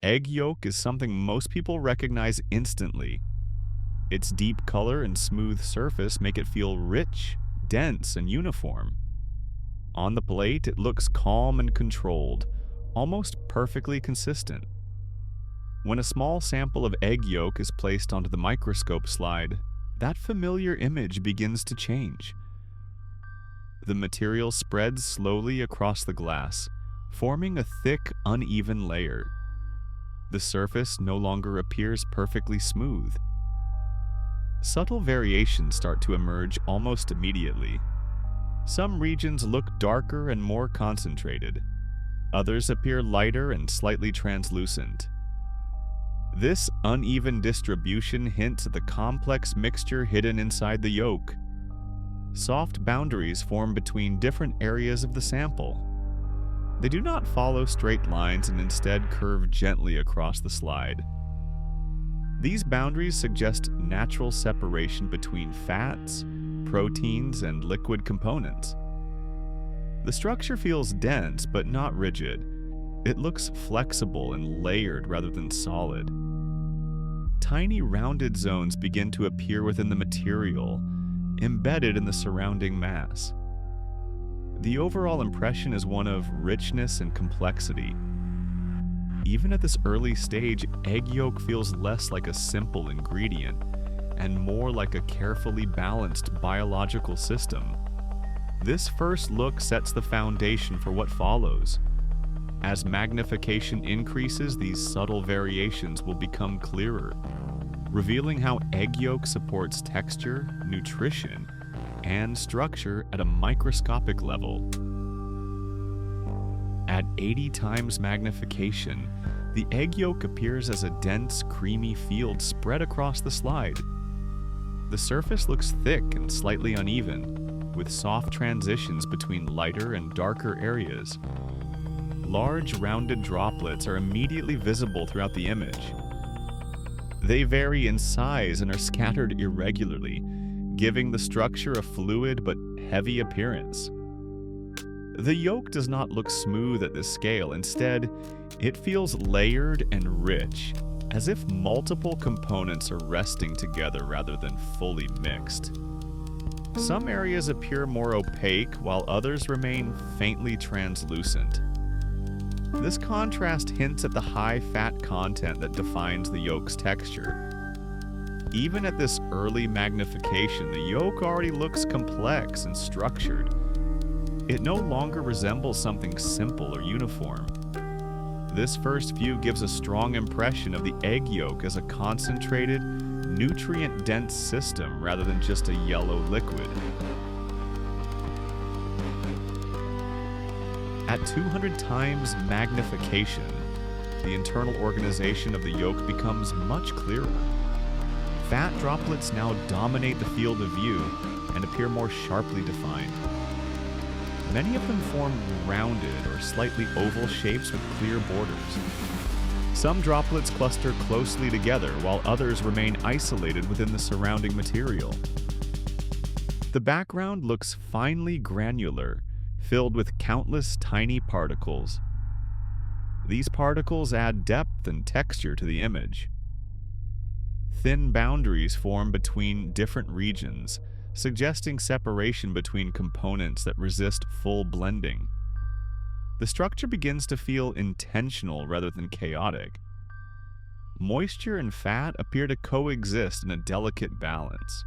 Egg yolk is something most people recognize instantly. Its deep color and smooth surface make it feel rich, dense, and uniform. On the plate, it looks calm and controlled, almost perfectly consistent. When a small sample of egg yolk is placed onto the microscope slide, that familiar image begins to change. The material spreads slowly across the glass, forming a thick, uneven layer. The surface no longer appears perfectly smooth. Subtle variations start to emerge almost immediately. Some regions look darker and more concentrated. Others appear lighter and slightly translucent. This uneven distribution hints at the complex mixture hidden inside the yolk. Soft boundaries form between different areas of the sample. They do not follow straight lines and instead curve gently across the slide. These boundaries suggest natural separation between fats, proteins, and liquid components. The structure feels dense but not rigid. It looks flexible and layered rather than solid. Tiny rounded zones begin to appear within the material, embedded in the surrounding mass. The overall impression is one of richness and complexity. Even at this early stage, egg yolk feels less like a simple ingredient and more like a carefully balanced biological system. This first look sets the foundation for what follows. As magnification increases, these subtle variations will become clearer, revealing how egg yolk supports texture, nutrition, and structure at a microscopic level. At 80 times magnification, the egg yolk appears as a dense, creamy field spread across the slide. The surface looks thick and slightly uneven, with soft transitions between lighter and darker areas. Large, rounded droplets are immediately visible throughout the image. They vary in size and are scattered irregularly, giving the structure a fluid but heavy appearance. The yolk does not look smooth at this scale. Instead, it feels layered and rich, as if multiple components are resting together rather than fully mixed. Some areas appear more opaque, while others remain faintly translucent. This contrast hints at the high fat content that defines the yolk's texture. Even at this early magnification, the yolk already looks complex and structured. It no longer resembles something simple or uniform. This first view gives a strong impression of the egg yolk as a concentrated, nutrient-dense system rather than just a yellow liquid. At 200 times magnification, the internal organization of the yolk becomes much clearer. Fat droplets now dominate the field of view and appear more sharply defined. Many of them form rounded or slightly oval shapes with clear borders. Some droplets cluster closely together, while others remain isolated within the surrounding material. The background looks finely granular, filled with countless tiny particles. These particles add depth and texture to the image. Thin boundaries form between different regions, suggesting separation between components that resist full blending. The structure begins to feel intentional rather than chaotic. Moisture and fat appear to coexist in a delicate balance.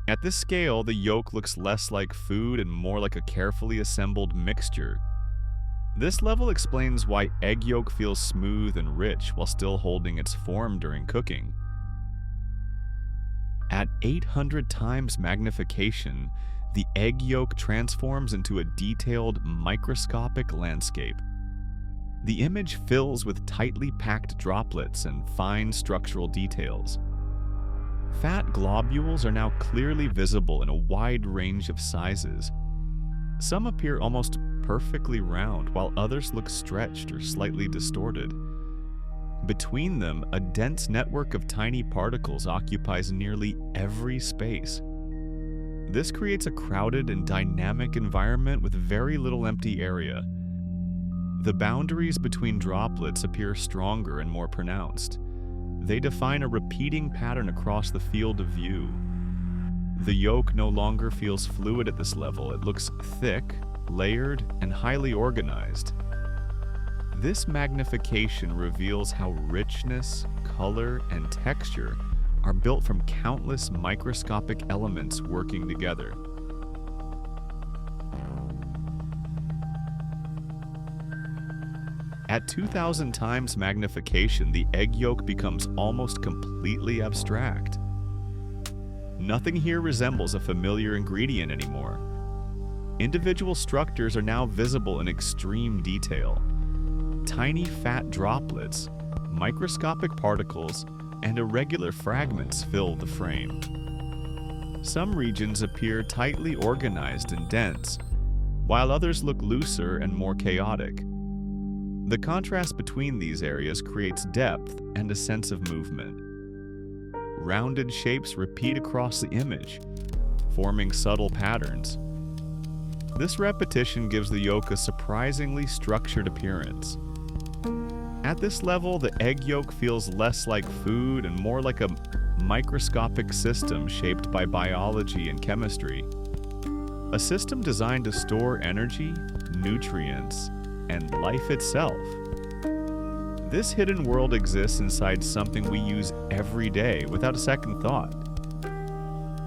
At this scale, the yolk looks less like food and more like a carefully assembled mixture. This level explains why egg yolk feels smooth and rich while still holding its form during cooking. At 800 times magnification, the egg yolk transforms into a detailed microscopic landscape. The image fills with tightly packed droplets and fine structural details. Fat globules are now clearly visible in a wide range of sizes. Some appear almost perfectly round, while others look stretched or slightly distorted. Between them, a dense network of tiny particles occupies nearly every space. This creates a crowded and dynamic environment with very little empty area. The boundaries between droplets appear stronger and more pronounced. They define a repeating pattern across the field of view. The yolk no longer feels fluid at this level. It looks thick, layered, and highly organized. This magnification reveals how richness, color, and texture are built from countless microscopic elements working together. At 2,000 times magnification, the egg yolk becomes almost completely abstract. Nothing here resembles a familiar ingredient anymore. Individual structures are now visible in extreme detail. Tiny fat droplets, microscopic particles, and irregular fragments fill the frame. Some regions appear tightly organized and dense, while others look looser and more chaotic. The contrast between these areas creates depth and a sense of movement. Rounded shapes repeat across the image, forming subtle patterns. This repetition gives the yolk a surprisingly structured appearance. At this level, the egg yolk feels less like food and more like a microscopic system shaped by biology and chemistry. A system designed to store energy, nutrients, and life itself. This hidden world exists inside something we use every day without a second thought.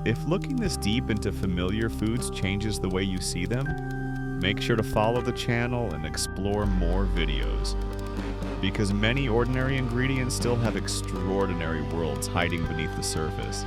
If looking this deep into familiar foods changes the way you see them, make sure to follow the channel and explore more videos, because many ordinary ingredients still have extraordinary worlds hiding beneath the surface.